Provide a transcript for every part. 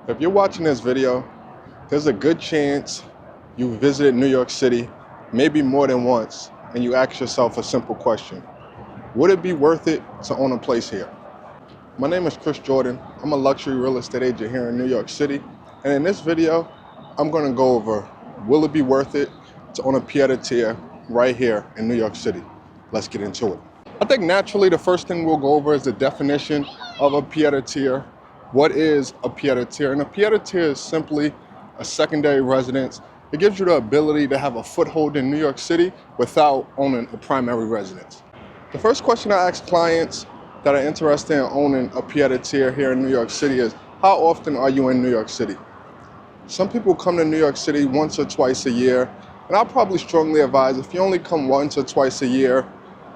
If you're watching this video, there's a good chance you visited New York City, maybe more than once, and you ask yourself a simple question. Would it be worth it to own a place here? My name is Chris Jordan. I'm a luxury real estate agent here in New York City. And in this video, I'm gonna go over, will it be worth it to own a Pied-à-Terre right here in New York City? Let's get into it. I think naturally the first thing we'll go over is the definition of a Pied-à-Terre. What is a Pied-à-Terre? And a Pied-à-Terre is simply a secondary residence. It gives you the ability to have a foothold in New York City without owning a primary residence. The first question I ask clients that are interested in owning a Pied-à-Terre here in New York City is, how often are you in New York City? Some people come to New York City once or twice a year, and I'll probably strongly advise if you only come once or twice a year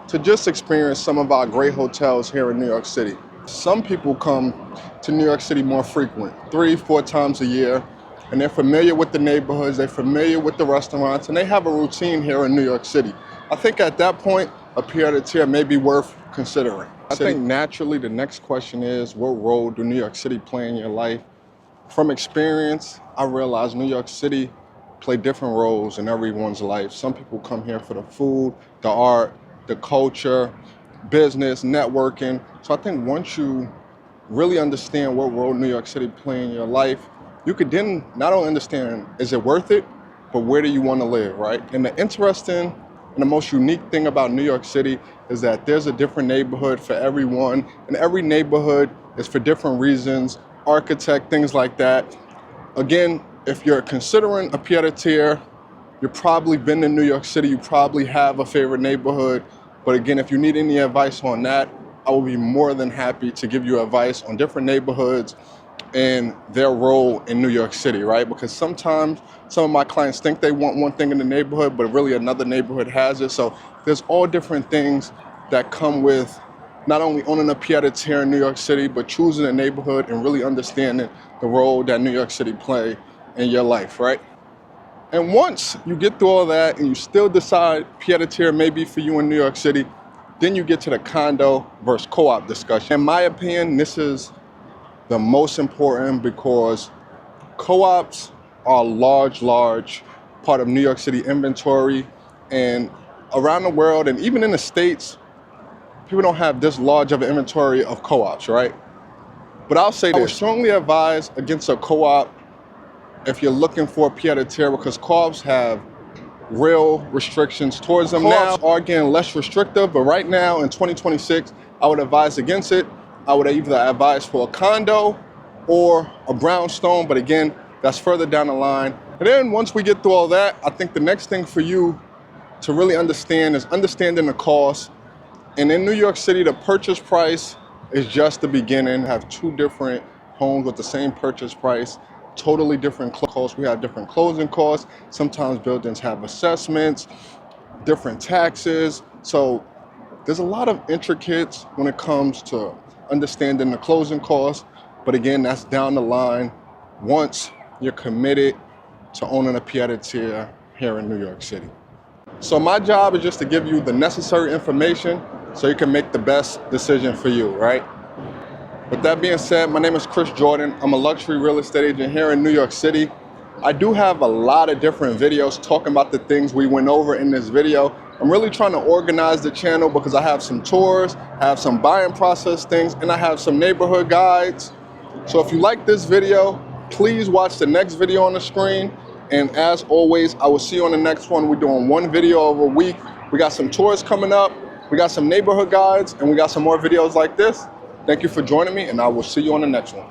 to just experience some of our great hotels here in New York City. Some people come to New York City more frequent, 3-4 times a year, and they're familiar with the neighborhoods, they're familiar with the restaurants, and they have a routine here in New York City. I think at that point, a Pied-à-Terre may be worth considering. I think naturally the next question is, what role do New York City play in your life? From experience, I realize New York City play different roles in everyone's life. Some people come here for the food, the art, the culture, business, networking. So I think once you really understand what role New York City play in your life, you could then not only understand, is it worth it, but where do you want to live, right? And the interesting and the most unique thing about New York City is that there's a different neighborhood for everyone, and every neighborhood is for different reasons, architect, things like that. Again, if you're considering a Pied-à-Terre, you've probably been to New York City, you probably have a favorite neighborhood. But again, if you need any advice on that, I will be more than happy to give you advice on different neighborhoods and their role in New York City, right? Because sometimes some of my clients think they want one thing in the neighborhood, but really another neighborhood has it. So there's all different things that come with not only owning a Pied-à-Terre in New York City, but choosing a neighborhood and really understanding the role that New York City play in your life, right? And once you get through all that and you still decide Pied-à-Terre may be for you in New York City, then you get to the condo versus co-op discussion. In my opinion, this is the most important because co-ops are a large part of New York City inventory, and around the world and even in the States, people don't have this large of an inventory of co-ops, right? But I'll say this, I would strongly advise against a co-op if you're looking for a Pied-à-Terre, because co-ops have real restrictions towards them. Co-ops now are getting less restrictive, but right now in 2026, I would advise against it. I would either advise for a condo or a brownstone, but again, that's further down the line. And then once we get through all that, I think the next thing for you to really understand is understanding the cost. And in New York City, the purchase price is just the beginning. Have two different homes with the same purchase price, totally different costs. We have different closing costs. Sometimes buildings have assessments, different taxes. So there's a lot of intricacies when it comes to understanding the closing costs. But again, that's down the line once you're committed to owning a Pied-à-Terre here in New York City. So my job is just to give you the necessary information so you can make the best decision for you, right? With that being said, my name is Chris Jordan. I'm a luxury real estate agent here in New York City. I do have a lot of different videos talking about the things we went over in this video. I'm really trying to organize the channel because I have some tours, I have some buying process things, and I have some neighborhood guides. So if you like this video, please watch the next video on the screen. And as always, I will see you on the next one. We're doing one video over a week. We got some tours coming up, we got some neighborhood guides, and we got some more videos like this. Thank you for joining me, and I will see you on the next one.